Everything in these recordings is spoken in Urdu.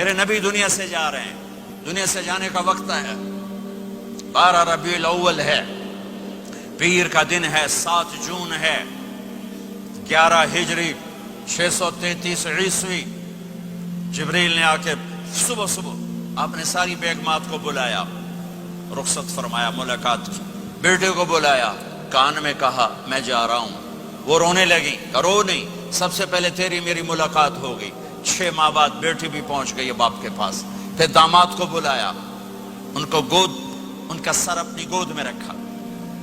میرے نبی دنیا سے جا رہے ہیں، دنیا سے جانے کا وقت ہے، 12 ربیع الاول ہے، پیر کا دن ہے، 7 جون ہے، 11 ہجری 633 عیسوی۔ جبریل نے آ کے صبح صبح آپ نے ساری بیگمات کو بلایا، رخصت فرمایا، ملاقات کی، بیٹے کو بلایا، کان میں کہا میں جا رہا ہوں۔ وہ رونے لگی، رو نہیں، سب سے پہلے تیری میری ملاقات ہوگی۔ 6 ماہ بعد بیٹی بھی پہنچ گئی باپ کے پاس۔ پھر داماد کو بلایا، ان کو ان کا سر اپنی گود میں رکھا،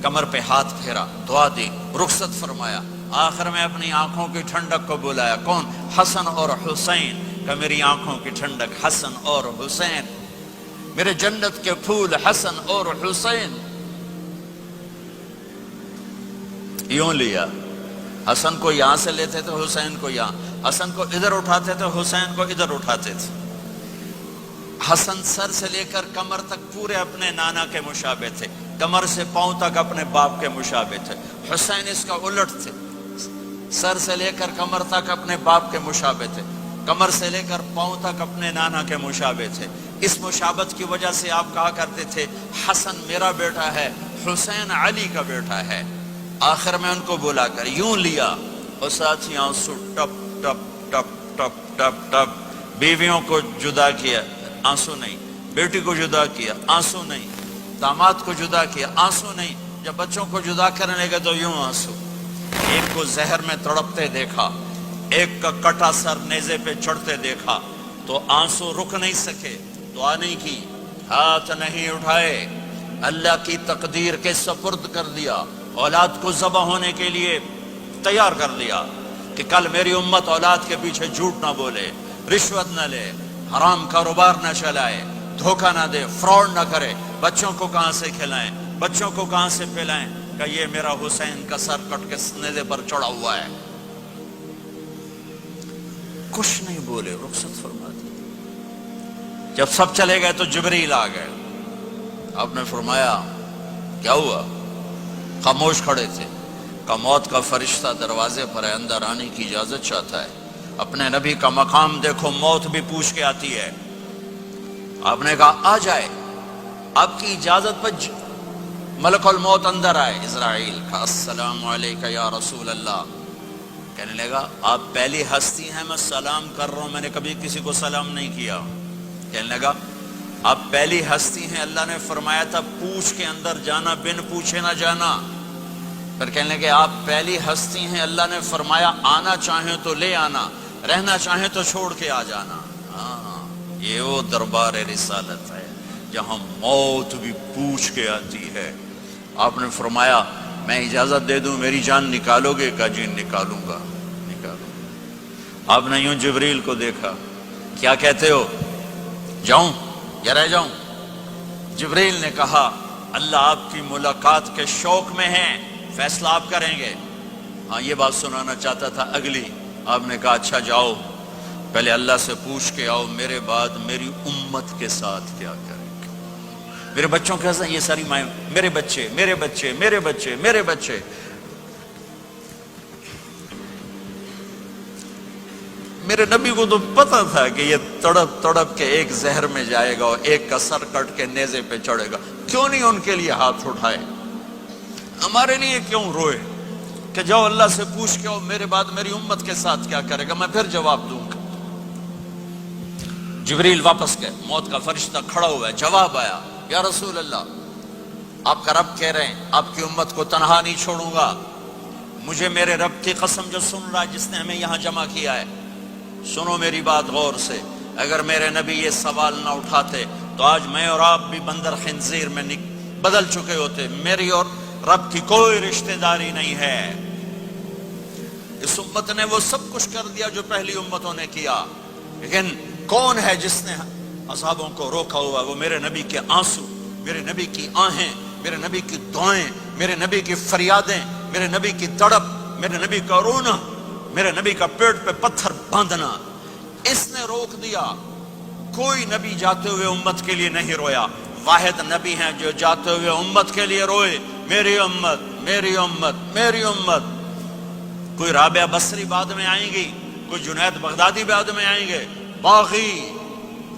کمر پہ ہاتھ پھیرا، دعا دی، رخصت فرمایا۔ آخر میں اپنی آنکھوں کی ٹھنڈک کو بلایا، کون؟ حسن اور حسین، کہ میری آنکھوں کی ٹھنڈک حسن اور حسین، میرے جنت کے پھول حسن اور حسین۔ یوں لیا، حسن کو یہاں سے لیتے تھے، حسین کو یہاں، حسن کو ادھر اٹھاتے تھے، حسین کو ادھر اٹھاتے تھے۔ حسن سر سے لے کر کمر تک پورے اپنے نانا کے مشابہ تھے، کمر سے پاؤں تک اپنے باپ کے مشابہ تھے۔ حسین اس کا الٹ تھے، سر سے لے کر کمر تک اپنے باپ کے مشابہ تھے، کمر سے لے کر پاؤں تک اپنے نانا کے مشابہ تھے۔ اس مشابہت کی وجہ سے آپ کہا کرتے تھے حسن میرا بیٹا ہے، حسین علی کا بیٹا ہے۔ آخر میں ان کو بلا کر یوں لیا، اور ساتھ ہی آنسو ٹپ ٹپ ٹپ ٹپ ٹپ ٹپ۔ بیویوں کو جدا کیا، آنسو نہیں، بیٹی کو جدا کیا، آنسو نہیں، داماد کو جدا کیا، آنسو نہیں، جب بچوں کو جدا کرنے لگے تو یوں آنسو۔ ایک کو زہر میں تڑپتے دیکھا، ایک کا کٹا سر نیزے پہ چڑھتے دیکھا، تو آنسو رک نہیں سکے، دعا نہیں کی، ہاتھ نہیں اٹھائے، اللہ کی تقدیر کے سپرد کر دیا، اولاد کو ذبح ہونے کے لیے تیار کر دیا کہ کل میری امت اولاد کے پیچھے جھوٹ نہ بولے، رشوت نہ لے، حرام کاروبار نہ چلائے، دھوکہ نہ دے، فراڈ نہ کرے، بچوں کو کہاں سے کھلائیں، بچوں کو کہاں سے پلائیں، کہ یہ میرا حسین کا سر کٹ کے نیزے پر چڑھا ہوا ہے۔ کچھ نہیں بولے، رخصت فرما دی۔ جب سب چلے گئے تو جبریل آ گئے، آپ نے فرمایا کیا ہوا؟ خاموش کھڑے تھے، کہ موت کا فرشتہ دروازے پر ہے، اندر آنے کی اجازت چاہتا ہے۔ اپنے نبی کا مقام دیکھو، موت بھی پوچھ کے آتی ہے۔ آپ نے کہا آ جائے، آپ کی اجازت پر ملک الموت اندر آئے۔ اسرائیل کا السلام علیکہ یا رسول اللہ، کہنے لگا آپ پہلی ہستی ہیں، میں سلام کر رہا ہوں، میں نے کبھی کسی کو سلام نہیں کیا۔ کہنے لگا آپ پہلی ہستی ہیں، اللہ نے فرمایا تھا پوچھ کے اندر جانا، بن پوچھے نہ جانا۔ پھر کہنے لگے آپ پہلی ہستی ہیں، اللہ نے فرمایا آنا چاہیں تو لے آنا، رہنا چاہیں تو چھوڑ کے آ جانا۔ ہاں، یہ وہ دربار رسالت ہے جہاں موت بھی پوچھ کے آتی ہے۔ آپ نے فرمایا میں اجازت دے دوں میری جان نکالو گے؟ کہا جی نکالوں گا، نکالوں گا۔ آپ نے یوں جبریل کو دیکھا، کیا کہتے ہو، جاؤں یا رہ جاؤں؟ جبریل نے کہا اللہ آپ کی ملاقات کے شوق میں ہیں، فیصلہ آپ کریں گے۔ ہاں یہ بات سنانا چاہتا تھا اگلی۔ آپ نے کہا اچھا جاؤ، پہلے اللہ سے پوچھ کے آؤ میرے بعد میری امت کے ساتھ کیا کریں گے، میرے بچوں کے ساتھ۔ یہ ساری مائیں، میرے بچے میرے بچے میرے بچے میرے بچے۔ میرے نبی کو تو پتا تھا کہ یہ تڑپ تڑپ کے ایک زہر میں جائے گا اور ایک کا سر کٹ کے نیزے پہ چڑھے گا، کیوں نہیں ان کے لیے ہاتھ اٹھائے؟ ہمارے لیے کیوں روئے کہ جاؤ اللہ سے پوچھ کے آؤ میرے بعد میری امت کے ساتھ کیا کرے گا، میں پھر جواب دوں گا۔ جبریل واپس گئے، موت کا فرشتہ کھڑا ہوا ہے، جواب آیا یا رسول اللہ آپ کا رب کہہ رہے ہیں آپ کی امت کو تنہا نہیں چھوڑوں گا۔ مجھے میرے رب کی قسم جو سن رہا ہے، جس نے ہمیں یہاں جمع کیا ہے، سنو میری بات غور سے، اگر میرے نبی یہ سوال نہ اٹھاتے تو آج میں اور آپ بھی بندر خنزیر میں بدل چکے ہوتے۔ میری اور رب کی کوئی رشتہ داری نہیں ہے۔ اس امت نے وہ سب کچھ کر دیا جو پہلی امتوں نے کیا، لیکن کون ہے جس نے اصحابوں کو روکا ہوا؟ وہ میرے نبی کے آنسو، میرے نبی کی آہیں، میرے نبی کی دعائیں، میرے نبی کی فریادیں، میرے نبی کی تڑپ، میرے نبی کا رونا، میرے نبی کا پیٹ پہ پتھر باندھنا، اس نے روک دیا۔ کوئی نبی جاتے ہوئے امت کے لیے نہیں رویا، واحد نبی ہیں جو جاتے ہوئے امت کے لیے روئے، میری امت میری امت میری امت۔ کوئی رابعہ بصری بعد میں آئیں گی، کوئی جنید بغدادی بعد میں آئیں گے، باغی